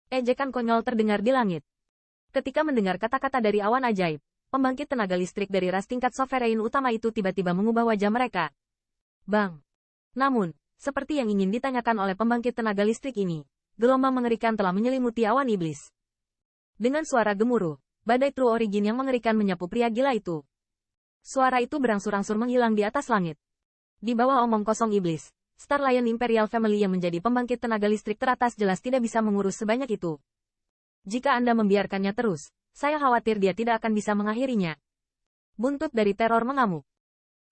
Ejekan konyol terdengar di langit. Ketika mendengar kata-kata dari awan ajaib, pembangkit tenaga listrik dari ras tingkat sovereign utama itu tiba-tiba mengubah wajah mereka. Bang! Namun, seperti yang ingin ditanyakan oleh pembangkit tenaga listrik ini, gelombang mengerikan telah menyelimuti awan iblis. Dengan suara gemuruh, badai True Origin yang mengerikan menyapu pria gila itu. Suara itu berangsur-angsur menghilang di atas langit. Di bawah omong kosong iblis, Star Lion Imperial Family yang menjadi pembangkit tenaga listrik teratas jelas tidak bisa mengurus sebanyak itu. Jika Anda membiarkannya terus, saya khawatir dia tidak akan bisa mengakhirinya. Buntut dari teror mengamuk.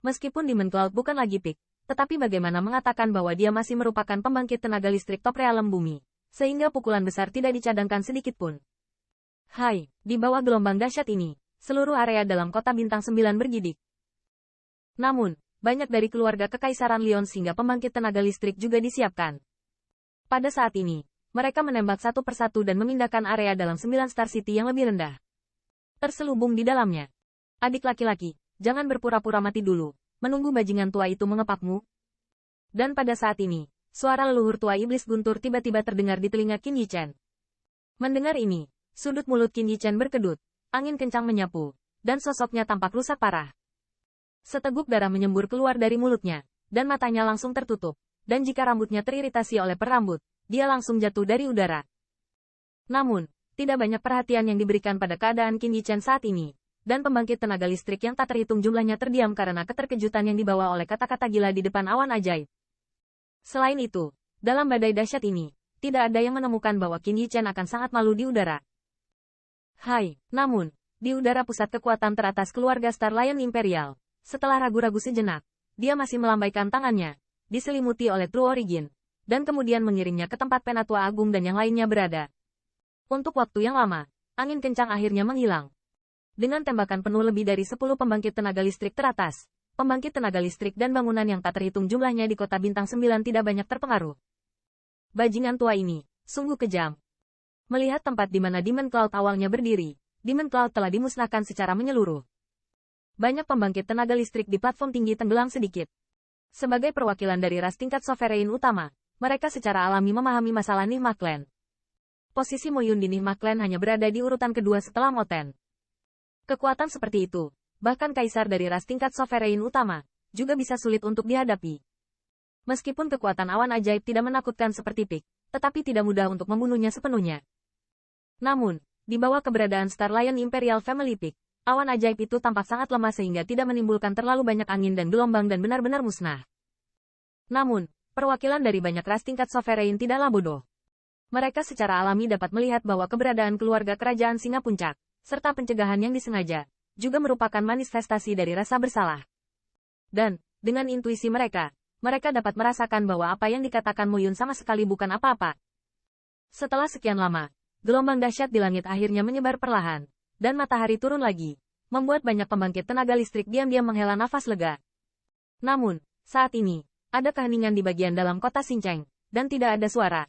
Meskipun Demon Cloud bukan lagi peak, tetapi bagaimana mengatakan bahwa dia masih merupakan pembangkit tenaga listrik top realem bumi, sehingga pukulan besar tidak dicadangkan sedikit pun. Hai, di bawah gelombang dahsyat ini, seluruh area dalam kota bintang 9 bergidik. Namun, banyak dari keluarga Kekaisaran Lion hingga pembangkit tenaga listrik juga disiapkan. Pada saat ini, mereka menembak satu persatu dan memindahkan area dalam 9 Star City yang lebih rendah. Terselubung di dalamnya. Adik laki-laki, jangan berpura-pura mati dulu, menunggu bajingan tua itu mengepakmu. Dan pada saat ini, suara leluhur tua iblis guntur tiba-tiba terdengar di telinga Qin Yichen. Mendengar ini, sudut mulut Qin Yichen berkedut, angin kencang menyapu, dan sosoknya tampak rusak parah. Seteguk darah menyembur keluar dari mulutnya, dan matanya langsung tertutup, dan jika rambutnya teriritasi oleh perambut, dia langsung jatuh dari udara. Namun, tidak banyak perhatian yang diberikan pada keadaan Qin Yichen saat ini, dan pembangkit tenaga listrik yang tak terhitung jumlahnya terdiam karena keterkejutan yang dibawa oleh kata-kata gila di depan awan ajaib. Selain itu, dalam badai dahsyat ini, tidak ada yang menemukan bahwa Qin Yichen akan sangat malu di udara. Hai, namun, di udara pusat kekuatan teratas keluarga Star Lion Imperial, setelah ragu-ragu sejenak, dia masih melambaikan tangannya, diselimuti oleh True Origin, dan kemudian mengiringnya ke tempat Penatua Agung dan yang lainnya berada. Untuk waktu yang lama, angin kencang akhirnya menghilang. Dengan tembakan penuh lebih dari 10 pembangkit tenaga listrik teratas, pembangkit tenaga listrik dan bangunan yang tak terhitung jumlahnya di kota bintang 9 tidak banyak terpengaruh. Bajingan tua ini, sungguh kejam. Melihat tempat di mana Demon Cloud awalnya berdiri, Demon Cloud telah dimusnahkan secara menyeluruh. Banyak pembangkit tenaga listrik di platform tinggi tenggelam sedikit. Sebagai perwakilan dari ras tingkat sovereign utama, mereka secara alami memahami masalah Nihma Clan. Posisi Moyun di Nihma Clan hanya berada di urutan kedua setelah Moten. Kekuatan seperti itu, bahkan kaisar dari ras tingkat sovereign utama, juga bisa sulit untuk dihadapi. Meskipun kekuatan awan ajaib tidak menakutkan seperti Peak, tetapi tidak mudah untuk membunuhnya sepenuhnya. Namun, di bawah keberadaan Star Lion Imperial Family Peak, awan ajaib itu tampak sangat lemah sehingga tidak menimbulkan terlalu banyak angin dan gelombang dan benar-benar musnah. Namun, perwakilan dari banyak ras tingkat sovereign tidaklah bodoh. Mereka secara alami dapat melihat bahwa keberadaan keluarga kerajaan Singa Puncak, serta pencegahan yang disengaja, juga merupakan manifestasi dari rasa bersalah. Dan, dengan intuisi mereka, mereka dapat merasakan bahwa apa yang dikatakan Moyun sama sekali bukan apa-apa. Setelah sekian lama, gelombang dahsyat di langit akhirnya menyebar perlahan, dan matahari turun lagi, membuat banyak pembangkit tenaga listrik diam-diam menghela nafas lega. Namun, saat ini, ada keheningan di bagian dalam kota Xincheng, dan tidak ada suara.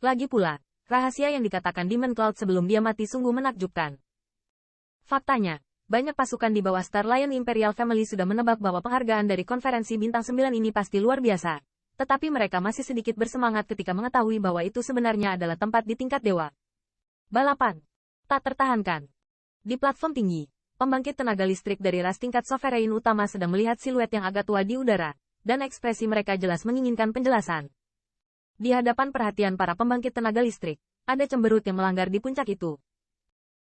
Lagi pula, rahasia yang dikatakan Demon Cloud sebelum dia mati sungguh menakjubkan. Faktanya, banyak pasukan di bawah Star Lion Imperial Family sudah menebak bahwa penghargaan dari konferensi Bintang 9 ini pasti luar biasa. Tetapi mereka masih sedikit bersemangat ketika mengetahui bahwa itu sebenarnya adalah tempat di tingkat dewa. Balapan. Tak tertahankan. Di platform tinggi, pembangkit tenaga listrik dari ras tingkat sovereign utama sedang melihat siluet yang agak tua di udara, dan ekspresi mereka jelas menginginkan penjelasan. Di hadapan perhatian para pembangkit tenaga listrik, ada cemberut yang melanggar di puncak itu.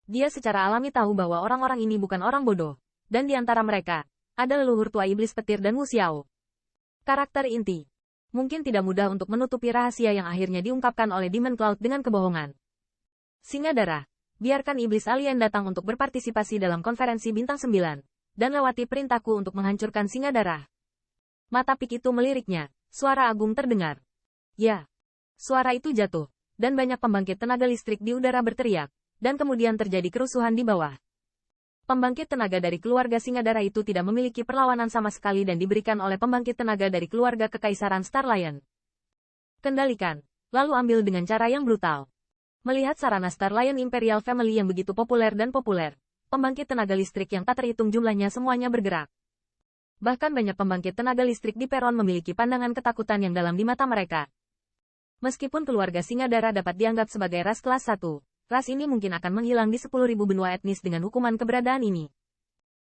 Dia secara alami tahu bahwa orang-orang ini bukan orang bodoh, dan di antara mereka, ada leluhur tua iblis petir dan Wu Xiao. Karakter inti. Mungkin tidak mudah untuk menutupi rahasia yang akhirnya diungkapkan oleh Demon Cloud dengan kebohongan. Singa darah, biarkan iblis alien datang untuk berpartisipasi dalam konferensi Bintang 9, dan lewati perintahku untuk menghancurkan singa darah. Mata Pik itu meliriknya, suara agung terdengar. Ya. Suara itu jatuh, dan banyak pembangkit tenaga listrik di udara berteriak, dan kemudian terjadi kerusuhan di bawah. Pembangkit tenaga dari keluarga singa darah itu tidak memiliki perlawanan sama sekali dan diberikan oleh pembangkit tenaga dari keluarga kekaisaran Star Lion. Kendalikan, lalu ambil dengan cara yang brutal. Melihat sarana Star Lion Imperial Family yang begitu populer dan populer, pembangkit tenaga listrik yang tak terhitung jumlahnya semuanya bergerak. Bahkan banyak pembangkit tenaga listrik di peron memiliki pandangan ketakutan yang dalam di mata mereka. Meskipun keluarga singa darah dapat dianggap sebagai ras kelas 1, ras ini mungkin akan menghilang di 10.000 benua etnis dengan hukuman keberadaan ini.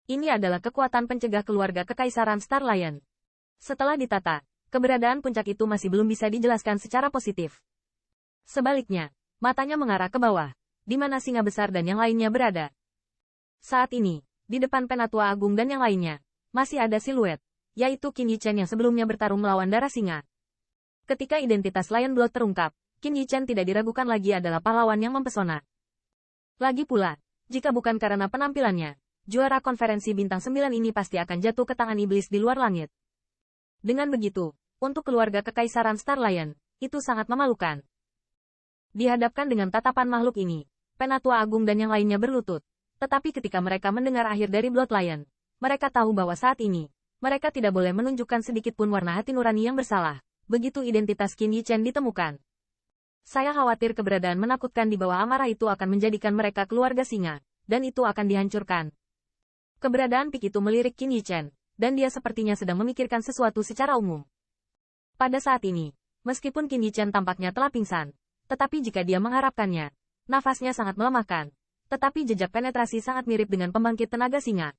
Ini adalah kekuatan pencegah keluarga Kekaisaran Star Lion. Setelah ditata, keberadaan puncak itu masih belum bisa dijelaskan secara positif. Sebaliknya, matanya mengarah ke bawah, di mana singa besar dan yang lainnya berada. Saat ini, di depan Penatua Agung dan yang lainnya, masih ada siluet, yaitu Qin Yichen yang sebelumnya bertarung melawan darah singa. Ketika identitas Lion Blood terungkap, Qin Yichen tidak diragukan lagi adalah pahlawan yang mempesona. Lagi pula, jika bukan karena penampilannya, juara konferensi bintang 9 ini pasti akan jatuh ke tangan iblis di luar langit. Dengan begitu, untuk keluarga Kekaisaran Star Lion, itu sangat memalukan. Dihadapkan dengan tatapan makhluk ini, Penatua Agung dan yang lainnya berlutut. Tetapi ketika mereka mendengar akhir dari Blood Lion, mereka tahu bahwa saat ini, mereka tidak boleh menunjukkan sedikit pun warna hati nurani yang bersalah. Begitu identitas Qin Yichen ditemukan. Saya khawatir keberadaan menakutkan di bawah amarah itu akan menjadikan mereka keluarga singa, dan itu akan dihancurkan. Keberadaan Pik itu melirik Qin Yichen, dan dia sepertinya sedang memikirkan sesuatu secara umum. Pada saat ini, meskipun Qin Yichen tampaknya telah pingsan, tetapi jika dia mengharapkannya, nafasnya sangat melemahkan, tetapi jejak penetrasi sangat mirip dengan pembangkit tenaga singa.